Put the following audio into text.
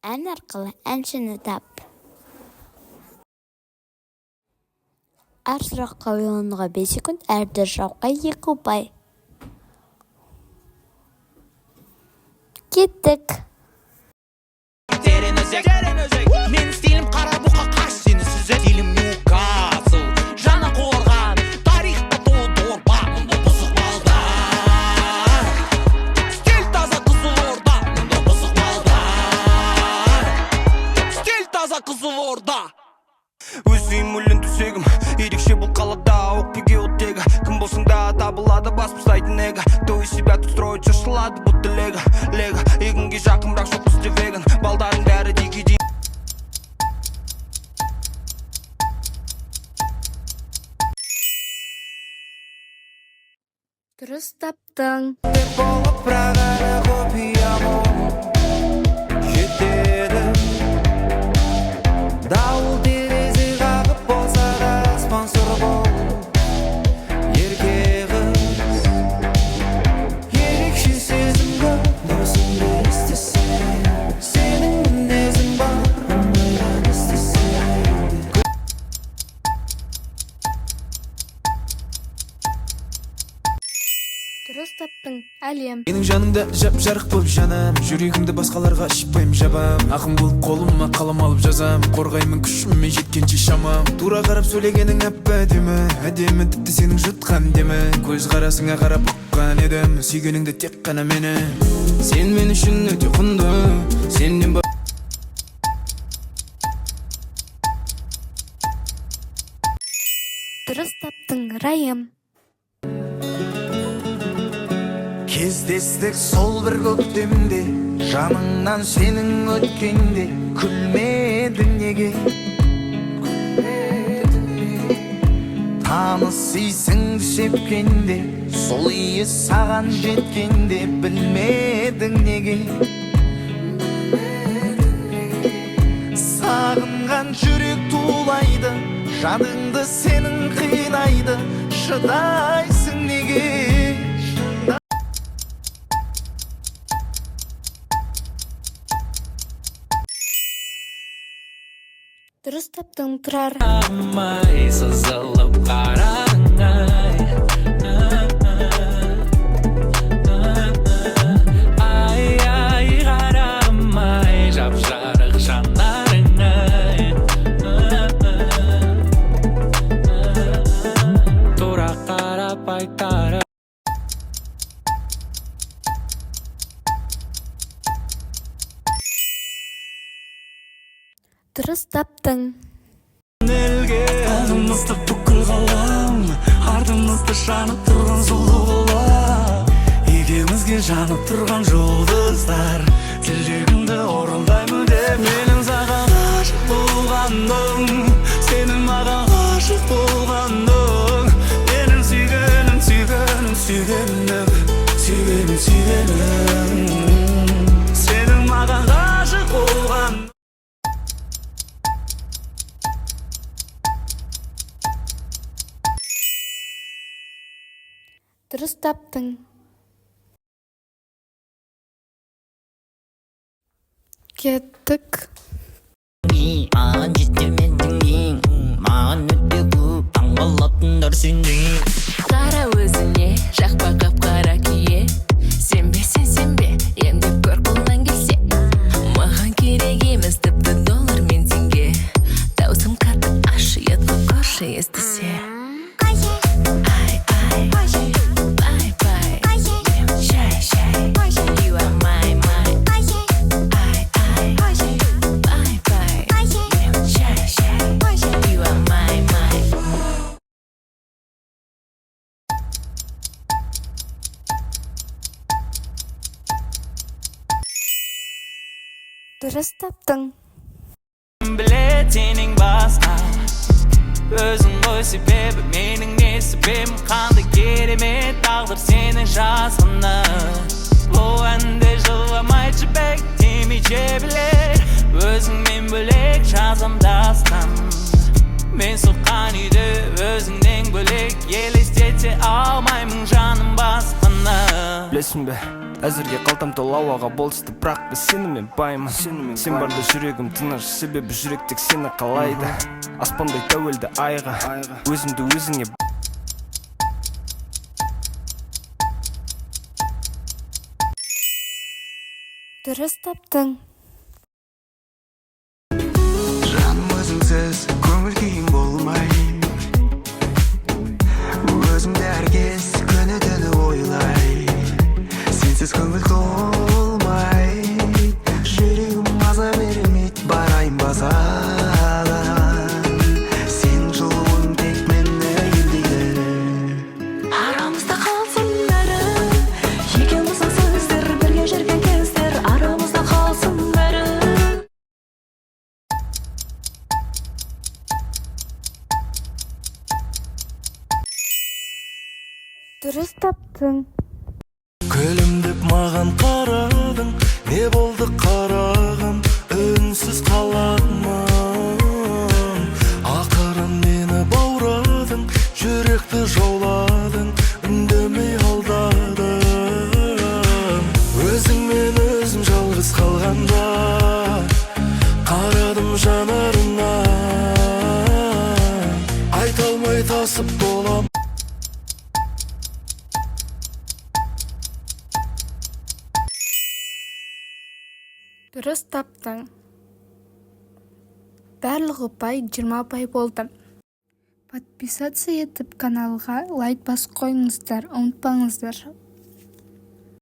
Ән арқылы әншіні тап. Әр сұраққа ойлануға 5 секунд, әрді жауапқа 2 ұпай. Кеттік. Мен стилім қара бұқа қаш, сені сүзі стилім Ньюкасл. Жаңа қорған, тарихта толы дорба, мұнда бұзық балдар. Стиль таза Қызылорда, мұнда бұзық балдар. Стиль таза Қызылорда. Өзім мүлін түсегім, ерекше бұл қалада оқпеге оттегі. Кім болсын да табылады бас бұстайтын эго. Той себя тут строить шашылады бұтты лего. Егінге жақын бірақ жоқ бізде веган. Балдарын бәрі дегедей. Дұрыс таптың. Болып прағара копияму жетеді. Дауыл терезе қағып болса да аспан сұр болып ерке қыз. Ерекше сезім көп өзіңді естісем, сенің мінезің бар ұнайдан естісем. Дұрыс таптың. Әлем. Менің жаныңда жап-жарық болып жанам, жүрегімді басқаларға шықпайым жабам. Ақын болып қолыма қалам алып жазам, қорғаймын күшіме жеткенше шамам. Тура қарап сөйлегенің әп-әдемі, әдемі тіпті сенің жұтқан демі. Көз қарасыңа қарап ұққан едім, сүйгеніңді тек қана мені. Сен мен үшін өте құнды, сенен бар. Дұрыс таптың. Райым. Кездестік сол бір көктемде, жаныңнан сенің өткенде, күлмедің неге? Таныс исіңді шепкенде, сол иі саған жеткенде, білмедің неге? Сағынған жүрек тулайды, жаныңды сенің қинайды, шыдайсың неге? Дұрыс таптың. Тұрар. Амай сызылып қараңай. Ай, қарамай жап-жарық жанарыңай. Тура қарап айтары. Дұрыс таптың. Елге артымызды бүкіл қалам, артымызды жанып тұрған сұлу қала. Екеумізге жанып тұрған жұлдыздар, тілегімді орындаймын деп. Менің саған ғашық болғаным, сенің маған ғашық болғаның. Менің сүйгенім, сүйгенім, сүйгенім, сүйгенім, сүйгенім. Сенің маған ғашық болғаның. Дұрыс таптың. Кеттік. маған жеткермедің, маған өте көп таңғалатындар сендей. Қара өзіне жақпа қап-қара кие, сенбе, енді көр қолдан келсе. Маған керек емес тіпті доллар мен теңге, даусым қатты аш ұятқа қошы естісе. Дұрыс таптың. Білет сенің басқа, өзің ғой себебі, менің не себебім, қандай керемет тағдыр сені жазғаны. Бұл әнді жыламай жібек, демей жебілер, өзіңмен бөлек жазам дастан. Мен соққан үйді өзіңнен бөлек, елестете алмаймын жаным басқаны. білесің бе әзірге қалтам толы ауаға болысты бірақ біз сенімен баймын сен барда жүрегім тыныш себебі жүрек тек сені қалайды аспандай тәуелді айға өзімді өзіңе Дұрыс таптың. Жаным өзіңсіз көңіл күйім болмай өзімді әркез күні түні ойлай сенсіз көңіл толмай жүрегім маза бермейді барайын базадан сен жылуың тек мені емдейді арамызда қалсын бәрі екеуміздің сөздер бірге жүрген кездер арамызда қалсын бәрі Дұрыс таптың. күлімдеп маған қарадың не болды қарағым үнсіз қаламын ақырын мені баурадың жүректі жауладың үндемей алдадың өзіңмен өзім жалғыз қалғанда қарадым жанарыңа айта алмай тасып болам Дұрыс таптың. Барлығы ұпай 20 ұпай болды. Подписаться етіп каналға лайк басып қойыңыздар, ұмытпаңыздар.